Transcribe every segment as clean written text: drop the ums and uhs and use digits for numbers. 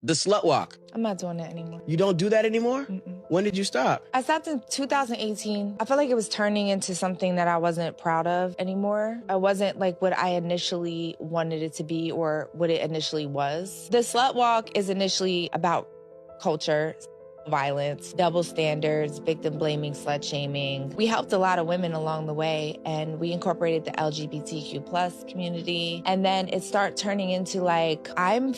The slut walk. I'm not doing that anymore. You don't do that anymore? Mm-mm. When did you stop? I stopped in 2018. I felt like it was turning into something that I wasn't proud of anymore. It wasn't like what I initially wanted it to be or what it initially was. The slut walk is initially about culture, violence, double standards, victim blaming, slut shaming. We helped a lot of women along the way, and we incorporated the LGBTQ plus community. And then it started turning into like, I'm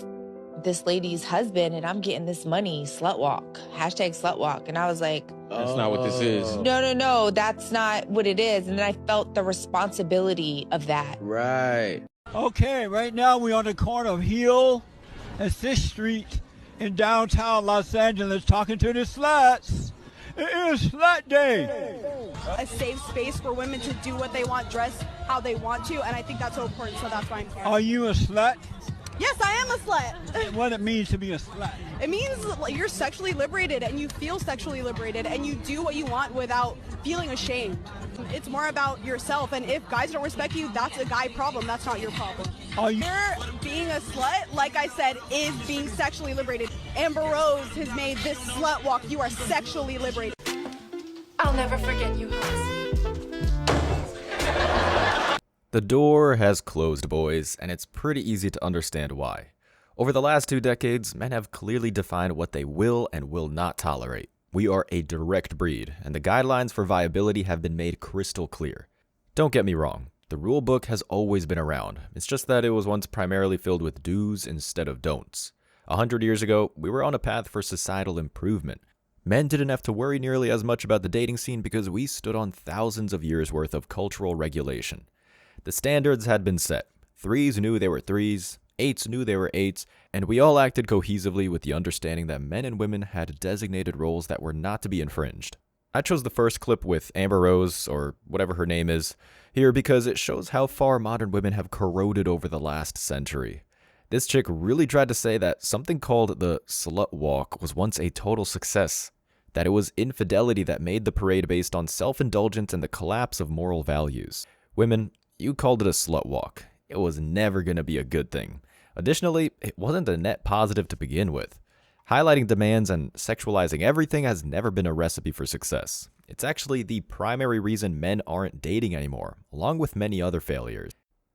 this lady's husband and I'm getting this money, slut walk, hashtag slut walk. And I was like, that's not what this is. No, that's not what it is. And then I felt the responsibility of that. Right. Okay, right now we're on the corner of Hill and 6th Street in downtown Los Angeles talking to the sluts. It is Slut Day. A safe space for women to do what they want, dress how they want to, and I think that's so important, so that's why I'm here. Are you a slut? Yes, I am a slut. What it means to be a slut? It means you're sexually liberated and you feel sexually liberated and you do what you want without feeling ashamed. It's more about yourself, and if guys don't respect you, that's a guy problem, that's not your problem. You're being a slut, like I said, is being sexually liberated. Amber Rose has made this slut walk. You are sexually liberated. I'll never forget you, Hoss. The door has closed, boys, and it's pretty easy to understand why. Over the last 2 decades, men have clearly defined what they will and will not tolerate. We are a direct breed, and the guidelines for viability have been made crystal clear. Don't get me wrong, the rule book has always been around. It's just that it was once primarily filled with do's instead of don'ts. 100 years ago, we were on a path for societal improvement. Men didn't have to worry nearly as much about the dating scene because we stood on thousands of years' worth of cultural regulation. The standards had been set. 3s knew they were 3s, 8s knew they were 8s, and we all acted cohesively with the understanding that men and women had designated roles that were not to be infringed. I chose the first clip with Amber Rose, or whatever her name is, here because it shows how far modern women have corroded over the last century. This chick really tried to say that something called the slut walk was once a total success, that it was infidelity that made the parade based on self-indulgence and the collapse of moral values. Women, you called it a slut walk. It was never going to be a good thing. Additionally, it wasn't a net positive to begin with. Highlighting demands and sexualizing everything has never been a recipe for success. It's actually the primary reason men aren't dating anymore, along with many other failures.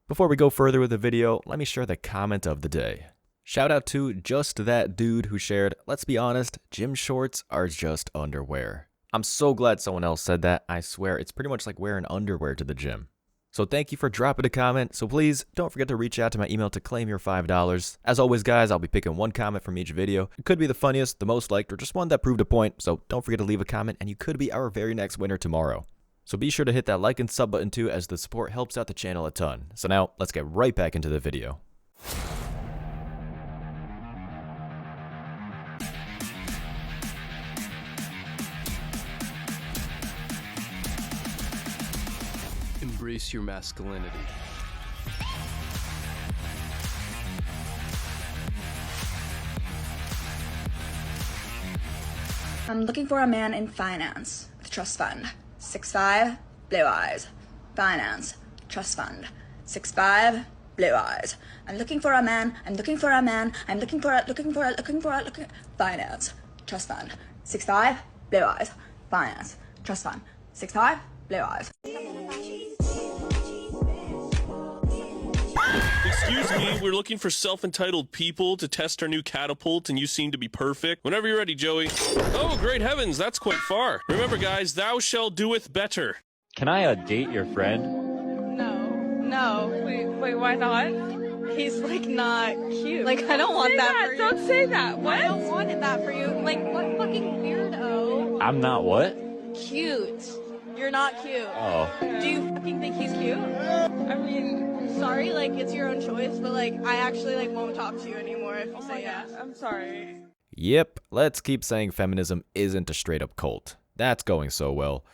Before we go further with the video, let me share the comment of the day. Shout out to Just That Dude who shared, "Let's be honest, gym shorts are just underwear." I'm so glad someone else said that. I swear, it's pretty much like wearing underwear to the gym. So thank you for dropping a comment. So please don't forget to reach out to my email to claim your $5. As always, guys, I'll be picking one comment from each video. It could be the funniest, the most liked, or just one that proved a point. So don't forget to leave a comment, and you could be our very next winner tomorrow. So be sure to hit that like and sub button too, as the support helps out the channel a ton. So now let's get right back into the video. Embrace your masculinity. I'm looking for a man in finance with trust fund. 6'5", blue eyes. Finance, trust fund. 6'5", blue eyes. I'm looking for a man. Finance, trust fund. 6'5", blue eyes. Finance, trust fund. 6'5", blue eyes. Excuse me, we're looking for self-entitled people to test our new catapult, and you seem to be perfect. Whenever you're ready, Joey. Oh, great heavens, that's quite far. Remember, guys, thou shalt doeth better. Can I date your friend? No. Wait, why not? He's like not cute. Like, I don't Don't want say that for you. Don't say that. What? I don't want that for you. Like, what fucking weirdo? I'm not what? Cute. You're not cute. Oh. Do you fucking think he's cute? I mean, sorry, like, it's your own choice, but, like, I actually, like, won't talk to you anymore if you say yes. I'm sorry. Yep, let's keep saying feminism isn't a straight up cult. That's going so well.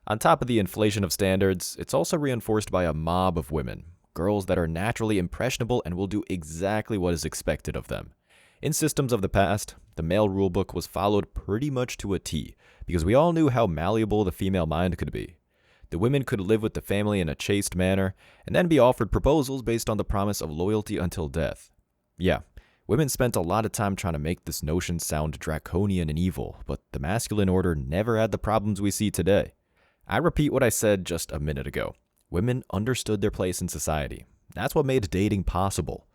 On top of the inflation of standards, it's also reinforced by a mob of women, girls that are naturally impressionable and will do exactly what is expected of them. In systems of the past, the male rulebook was followed pretty much to a T, because we all knew how malleable the female mind could be. The women could live with the family in a chaste manner, and then be offered proposals based on the promise of loyalty until death. Yeah, Women spent a lot of time trying to make this notion sound draconian and evil, but the masculine order never had the problems we see today. I repeat what I said just a minute ago. Women understood their place in society. That's what made dating possible.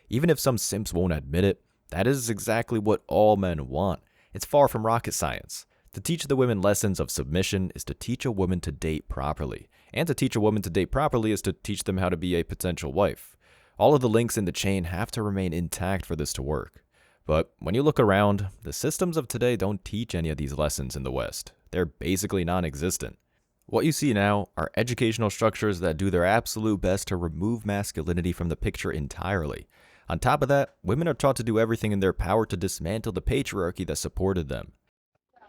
Even if some simps won't admit it, that is exactly what all men want. It's far from rocket science. To teach the women lessons of submission is to teach a woman to date properly. And to teach a woman to date properly is to teach them how to be a potential wife. All of the links in the chain have to remain intact for this to work. But when you look around, the systems of today don't teach any of these lessons in the West. They're basically non-existent. What you see now are educational structures that do their absolute best to remove masculinity from the picture entirely. On top of that, women are taught to do everything in their power to dismantle the patriarchy that supported them.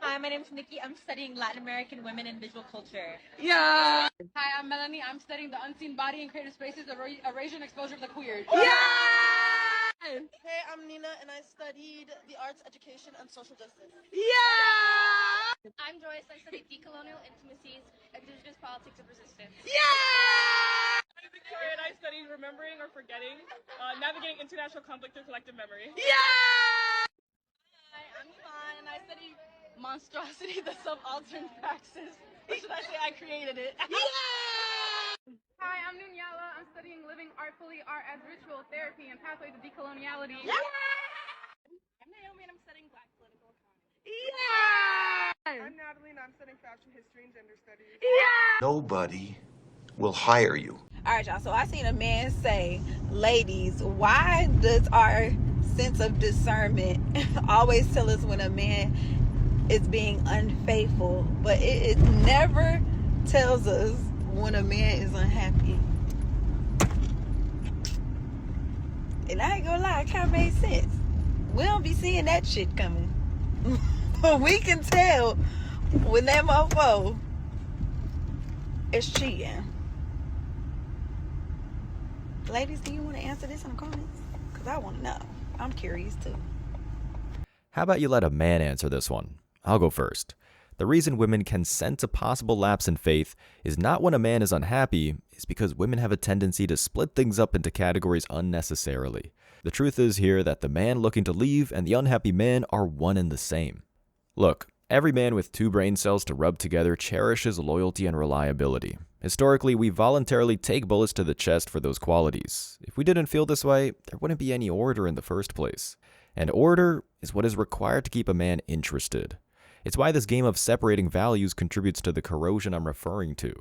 Hi, my name is Nikki. I'm studying Latin American women in visual culture. Yeah. Hi, I'm Melanie. I'm studying the unseen body and creative spaces, erasure and exposure of the queer. Yeah. Hey, I'm Nina, and I studied the arts, education, and social justice. Yeah. I'm Joyce. I studied decolonial intimacies, indigenous politics, and resistance. Yeah. I'm Victoria, and I studied remembering or forgetting, navigating international conflict through collective memory. Yeah. Hi, I'm Iman, and I study monstrosity, the subaltern praxis. Or should I say I created it? Yeah. Hi, I'm Nunyala. I'm studying living artfully, art as ritual therapy and pathway to decoloniality. Yeah. I'm Naomi, and I'm studying Black political economy. Yeah. I'm Natalie, and I'm studying fashion history and gender studies. Yeah. Nobody will hire you. All right, y'all. So I seen a man say, ladies, why does our sense of discernment always tell us when a man is being unfaithful, but it never tells us when a man is unhappy? And I ain't gonna lie, it kind of made sense. We don't be seeing that shit coming. We can tell when that mofo is cheating. Ladies, do you want to answer this in the comments? Because I want to know. I'm curious too. How about you let a man answer this one? I'll go first. The reason women can sense a possible lapse in faith is not when a man is unhappy, it's because women have a tendency to split things up into categories unnecessarily. The truth is here that the man looking to leave and the unhappy man are one and the same. Look, every man with two brain cells to rub together cherishes loyalty and reliability. Historically, we voluntarily take bullets to the chest for those qualities. If we didn't feel this way, there wouldn't be any order in the first place. And order is what is required to keep a man interested. It's why this game of separating values contributes to the corrosion I'm referring to.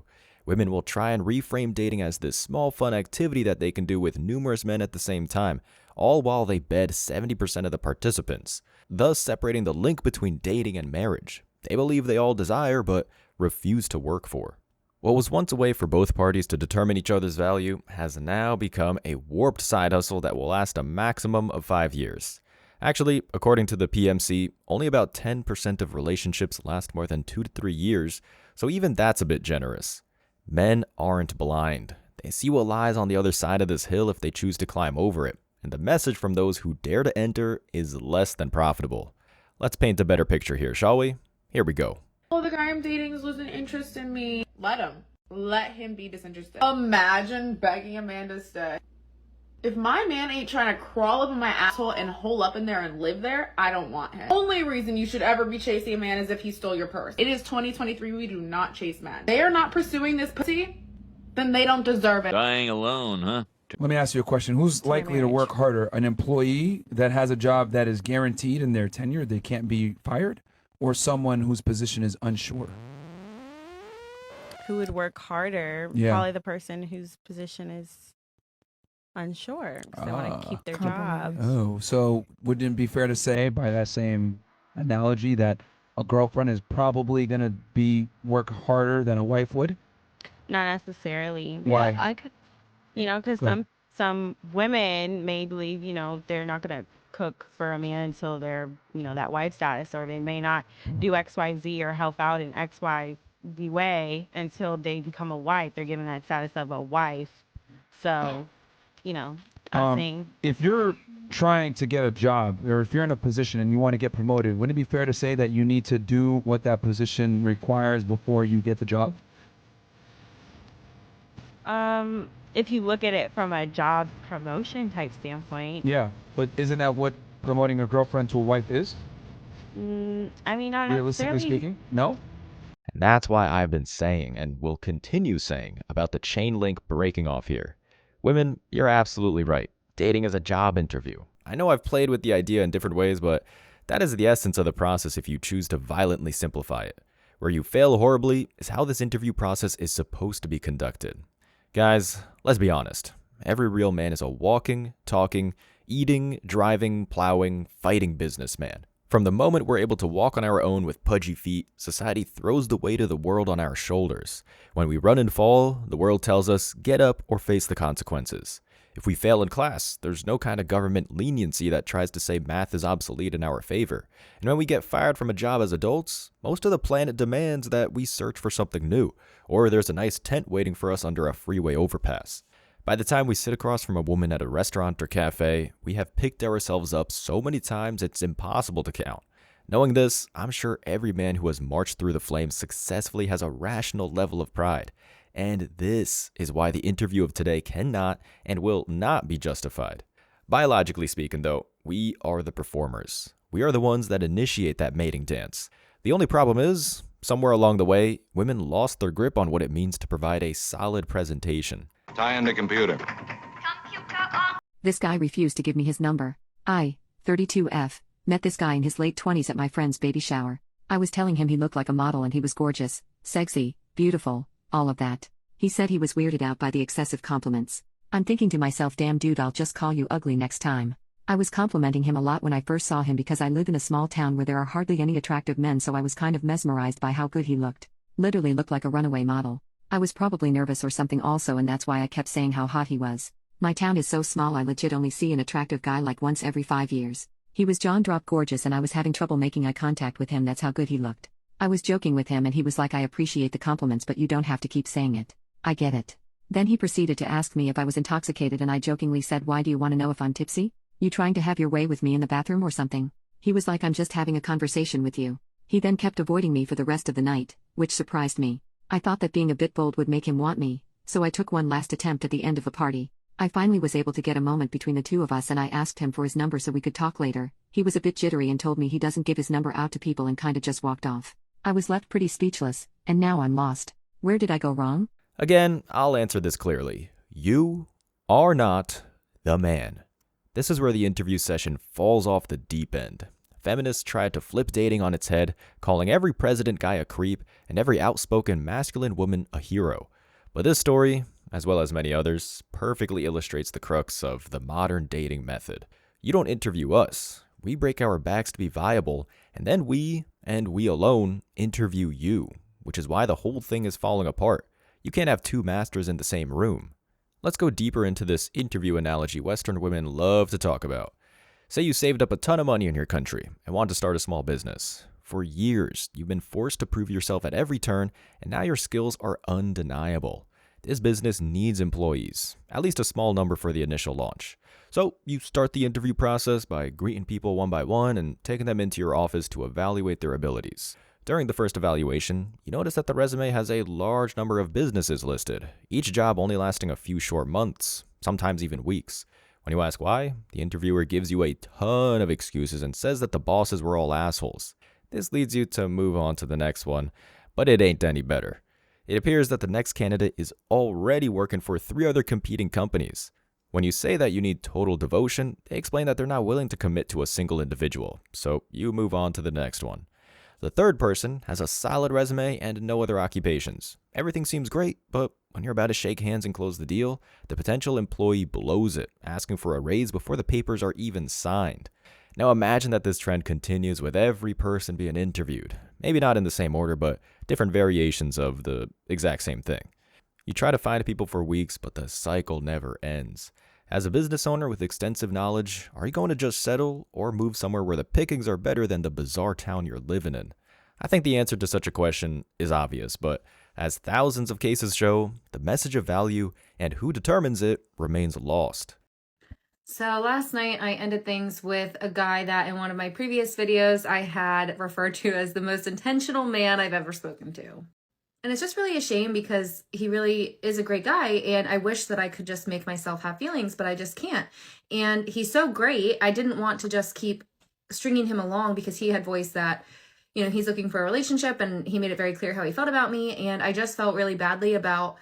Women will try and reframe dating as this small fun activity that they can do with numerous men at the same time, all while they bed 70% of the participants, thus separating the link between dating and marriage. They believe they all desire, but refuse to work for. What was once a way for both parties to determine each other's value has now become a warped side hustle that will last a maximum of 5 years. Actually, according to the PMC, only about 10% of relationships last more than 2 to 3 years, so even that's a bit generous. Men aren't blind. They see what lies on the other side of this hill if they choose to climb over it, and the message from those who dare to enter is less than profitable. Let's paint a better picture here, shall we? Here we go. Oh, the guy I'm dating is losing interest in me. Let him. Let him be disinterested. Imagine begging a man to stay. If my man ain't trying to crawl up in my asshole and hole up in there and live there, I don't want him. Only reason you should ever be chasing a man is if he stole your purse. It is 2023. We do not chase men. They are not pursuing this pussy, then they don't deserve it. Dying alone, huh? Let me ask you a question. Who's likely to work harder? An employee that has a job that is guaranteed in their tenure, they can't be fired? Or someone whose position is unsure? Who would work harder? Yeah. Probably the person whose position is unsure. 'Cause they want to keep their job. Oh, so wouldn't it be fair to say, by that same analogy, that a girlfriend is probably going to work harder than a wife would? Not necessarily. Why? Yeah, I could, because some women may believe, they're not going to cook for a man until they're, that wife status, or they may not do X, Y, Z or help out in X, Y, Z way until they become a wife. They're given that status of a wife. So, I'm saying. If you're trying to get a job, or if you're in a position and you want to get promoted, wouldn't it be fair to say that you need to do what that position requires before you get the job? if you look at it from a job promotion type standpoint. Yeah, but isn't that what promoting a girlfriend to a wife is? I mean, not Realistically necessarily. speaking, no? And that's why I've been saying and will continue saying about the chain link breaking off here. Women, you're absolutely right. Dating is a job interview. I know I've played with the idea in different ways, but that is the essence of the process if you choose to violently simplify it. Where you fail horribly is how this interview process is supposed to be conducted. Guys, let's be honest. Every real man is a walking, talking, eating, driving, plowing, fighting businessman. From the moment we're able to walk on our own with pudgy feet, society throws the weight of the world on our shoulders. When we run and fall, the world tells us, get up or face the consequences. If we fail in class, there's no kind of government leniency that tries to say math is obsolete in our favor. And when we get fired from a job as adults, most of the planet demands that we search for something new, or there's a nice tent waiting for us under a freeway overpass. By the time we sit across from a woman at a restaurant or cafe, we have picked ourselves up so many times it's impossible to count. Knowing this, I'm sure every man who has marched through the flames successfully has a rational level of pride. And this is why the interview of today cannot and will not be justified. Biologically speaking, though, we are the performers. We are the ones that initiate that mating dance. The only problem is, somewhere along the way, women lost their grip on what it means to provide a solid presentation. Tie in the computer. This guy refused to give me his number. I, 32F, met this guy in his late 20s at my friend's baby shower. I was telling him he looked like a model and he was gorgeous, sexy, beautiful, all of that. He said he was weirded out by the excessive compliments. I'm thinking to myself, damn dude, I'll just call you ugly next time. I was complimenting him a lot when I first saw him because I live in a small town where there are hardly any attractive men, so I was kind of mesmerized by how good he looked. Literally looked like a runaway model. I was probably nervous or something also, and that's why I kept saying how hot he was. My town is so small I legit only see an attractive guy like once every 5 years. He was jaw-drop gorgeous and I was having trouble making eye contact with him, that's how good he looked. I was joking with him and he was like, I appreciate the compliments but you don't have to keep saying it. I get it. Then he proceeded to ask me if I was intoxicated and I jokingly said, why do you want to know if I'm tipsy? You trying to have your way with me in the bathroom or something? He was like, I'm just having a conversation with you. He then kept avoiding me for the rest of the night, which surprised me. I thought that being a bit bold would make him want me, so I took one last attempt at the end of a party. I finally was able to get a moment between the two of us and I asked him for his number so we could talk later. He was a bit jittery and told me he doesn't give his number out to people and kinda just walked off. I was left pretty speechless, and now I'm lost. Where did I go wrong? Again, I'll answer this clearly. You are not the man. This is where the interview session falls off the deep end. Feminists tried to flip dating on its head, calling every president guy a creep and every outspoken masculine woman a hero. But this story, as well as many others, perfectly illustrates the crux of the modern dating method. You don't interview us. We break our backs to be viable, and then we, and we alone, interview you, which is why the whole thing is falling apart. You can't have two masters in the same room. Let's go deeper into this interview analogy Western women love to talk about. Say you saved up a ton of money in your country and want to start a small business. For years, you've been forced to prove yourself at every turn, and now your skills are undeniable. This business needs employees, at least a small number for the initial launch. So you start the interview process by greeting people one by one and taking them into your office to evaluate their abilities. During the first evaluation, you notice that the resume has a large number of businesses listed, each job only lasting a few short months, sometimes even weeks. When you ask why, the interviewer gives you a ton of excuses and says that the bosses were all assholes. This leads you to move on to the next one, but it ain't any better. It appears that the next candidate is already working for 3 other competing companies. When you say that you need total devotion, they explain that they're not willing to commit to a single individual, so you move on to the next one. The third person has a solid resume and no other occupations. Everything seems great, but when you're about to shake hands and close the deal, the potential employee blows it, asking for a raise before the papers are even signed. Now imagine that this trend continues with every person being interviewed. Maybe not in the same order, but different variations of the exact same thing. You try to find people for weeks, but the cycle never ends. As a business owner with extensive knowledge, are you going to just settle or move somewhere where the pickings are better than the bizarre town you're living in? I think the answer to such a question is obvious, but as thousands of cases show, the message of value and who determines it remains lost. So last night I ended things with a guy that in one of my previous videos I had referred to as the most intentional man I've ever spoken to. And it's just really a shame because he really is a great guy. And I wish that I could just make myself have feelings, but I just can't. And he's so great. I didn't want to just keep stringing him along because he had voiced that, you know, he's looking for a relationship and he made it very clear how he felt about me. And I just felt really badly about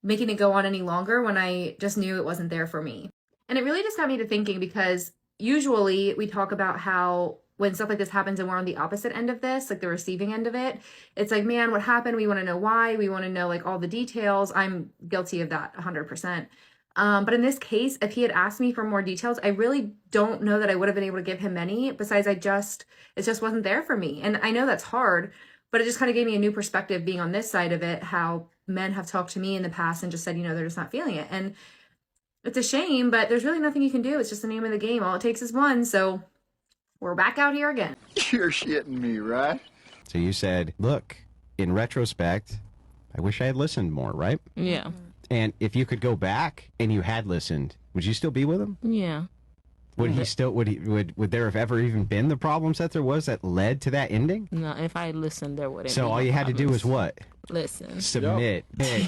making it go on any longer when I just knew it wasn't there for me. And it really just got me to thinking, because usually we talk about how when stuff like this happens and we're on the opposite end of this, like the receiving end of it, it's like, man, what happened? We want to know why. We want to know like all the details. I'm guilty of that 100%. But in this case, if he had asked me for more details, I really don't know that I would have been able to give him many. Besides, it just wasn't there for me. And I know that's hard, but it just kind of gave me a new perspective being on this side of it, how men have talked to me in the past and just said, you know, they're just not feeling it. And it's a shame, but there's really nothing you can do. It's just the name of the game. All it takes is one. So we're back out here again. You're shitting me, right? So you said, look, in retrospect, I wish I had listened more, right? Yeah. And if you could go back and you had listened, would you still be with him? Yeah. Would he still, would there have ever even been the problems that there was that led to that ending? No, if I listened, there wouldn't. So all you had to do was what? Listen. Submit. Hey.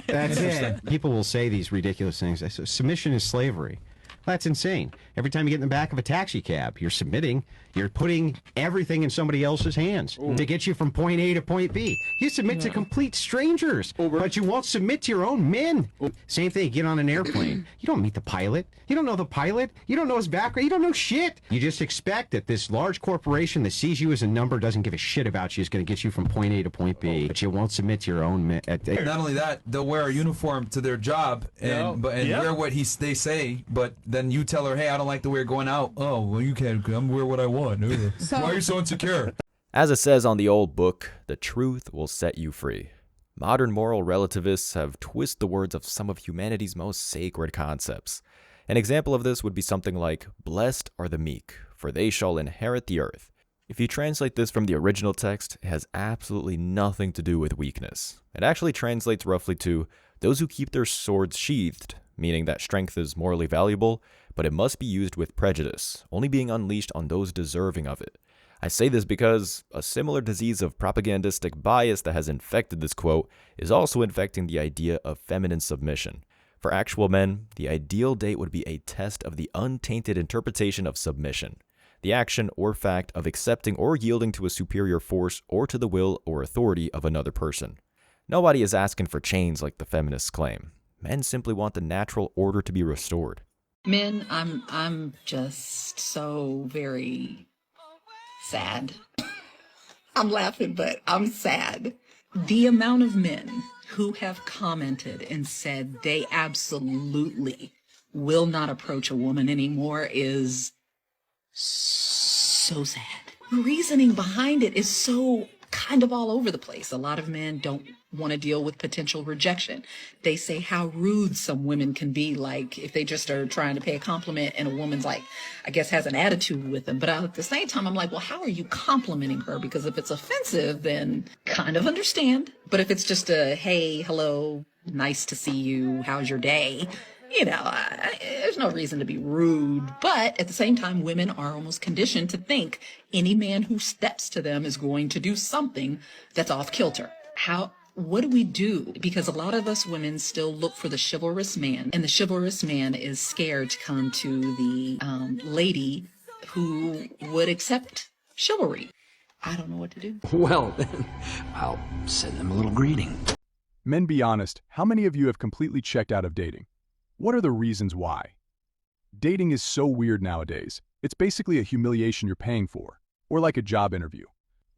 That's it. People will say these ridiculous things. I say, submission is slavery. That's insane. Every time you get in the back of a taxi cab, you're submitting. You're putting everything in somebody else's hands to get you from point A to point B. You submit to complete strangers, but you won't submit to your own men. Same thing, get on an airplane. You don't meet the pilot. You don't know the pilot. You don't know his background. You don't know shit. You just expect that this large corporation that sees you as a number, doesn't give a shit about you, is going to get you from point A to point B, but you won't submit to your own men. Not only that, they'll wear a uniform to their job and wear what they say, but then you tell her, hey, I don't like the way you're going out. Oh, well, you can't. I'm wear what I want. Why are you so insecure? As it says on the old book, the truth will set you free. Modern moral relativists have twisted the words of some of humanity's most sacred concepts. An example of this would be something like, blessed are the meek, for they shall inherit the earth. If you translate this from the original text, it has absolutely nothing to do with weakness. It actually translates roughly to, those who keep their swords sheathed, meaning that strength is morally valuable, but it must be used with prejudice, only being unleashed on those deserving of it. I say this because a similar disease of propagandistic bias that has infected this quote is also infecting the idea of feminine submission. For actual men, the ideal date would be a test of the untainted interpretation of submission, the action or fact of accepting or yielding to a superior force or to the will or authority of another person. Nobody is asking for chains like the feminists claim. Men simply want the natural order to be restored. Men, I'm just so very sad. I'm laughing, but I'm sad. The amount of men who have commented and said they absolutely will not approach a woman anymore is so sad. The reasoning behind it is so kind of all over the place. A lot of men don't want to deal with potential rejection. They say how rude some women can be, like if they just are trying to pay a compliment and a woman's like, I guess has an attitude with them. But at the same time, I'm like, well, how are you complimenting her? Because if it's offensive, then kind of understand. But if it's just a, hey, hello, nice to see you, how's your day? You know, there's no reason to be rude. But at the same time, women are almost conditioned to think any man who steps to them is going to do something that's off kilter. What do we do? Because a lot of us women still look for the chivalrous man, and the chivalrous man is scared to come to the lady who would accept chivalry. I don't know what to do. Well, then, I'll send them a little greeting. Men, be honest, how many of you have completely checked out of dating? What are the reasons why? Dating is so weird nowadays. It's basically a humiliation you're paying for, or like a job interview.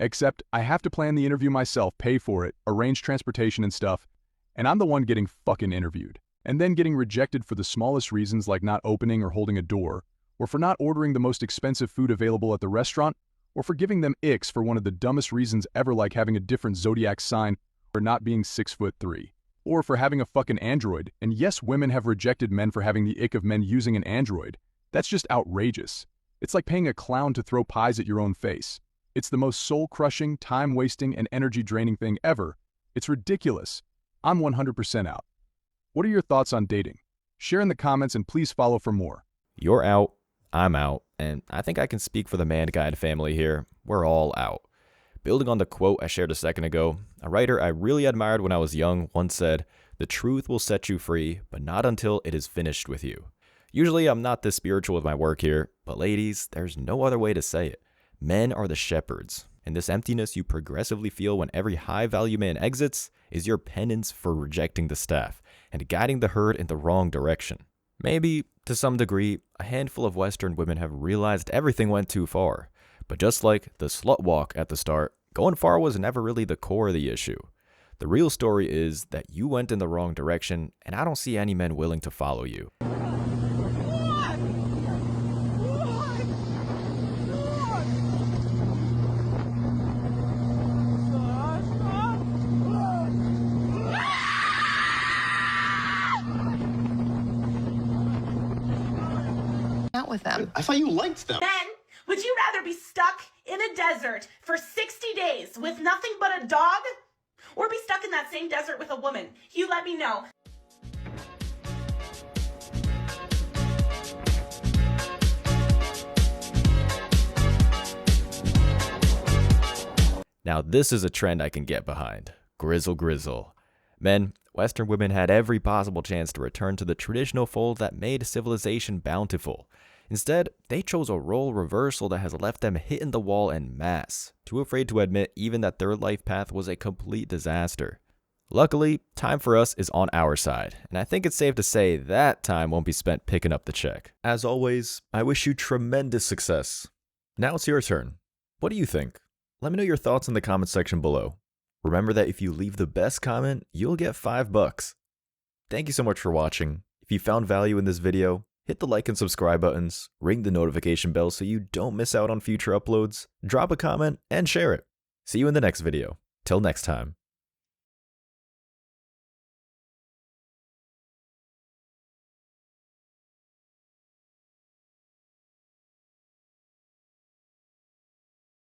Except I have to plan the interview myself, pay for it, arrange transportation and stuff, and I'm the one getting fucking interviewed. And then getting rejected for the smallest reasons like not opening or holding a door, or for not ordering the most expensive food available at the restaurant, or for giving them icks for one of the dumbest reasons ever, like having a different zodiac sign or not being 6'3", or for having a fucking Android. And yes, women have rejected men for having the ick of men using an Android. That's just outrageous. It's like paying a clown to throw pies at your own face. It's the most soul-crushing, time-wasting, and energy-draining thing ever. It's ridiculous. I'm 100% out. What are your thoughts on dating? Share in the comments and please follow for more. You're out, I'm out, and I think I can speak for the Man Guide family here. We're all out. Building on the quote I shared a second ago, a writer I really admired when I was young once said, "The truth will set you free, but not until it is finished with you." Usually I'm not this spiritual with my work here, but ladies, there's no other way to say it. Men are the shepherds, and this emptiness you progressively feel when every high-value man exits is your penance for rejecting the staff and guiding the herd in the wrong direction. Maybe, to some degree, a handful of Western women have realized everything went too far. But just like the slut walk at the start, going far was never really the core of the issue. The real story is that you went in the wrong direction, and I don't see any men willing to follow you. Out with them. I thought you liked them. Men, would you rather be stuck in a desert for 60 days with nothing but a dog, or be stuck in that same desert with a woman? You let me know. Now this is a trend I can get behind. Grizzle grizzle. Men, Western women had every possible chance to return to the traditional fold that made civilization bountiful. Instead, they chose a role reversal that has left them hitting the wall en masse, too afraid to admit even that their life path was a complete disaster. Luckily, time for us is on our side, and I think it's safe to say that time won't be spent picking up the check. As always, I wish you tremendous success. Now it's your turn. What do you think? Let me know your thoughts in the comment section below. Remember that if you leave the best comment, you'll get $5. Thank you so much for watching. If you found value in this video, hit the like and subscribe buttons, ring the notification bell so you don't miss out on future uploads, drop a comment, and share it. See you in the next video. Till next time.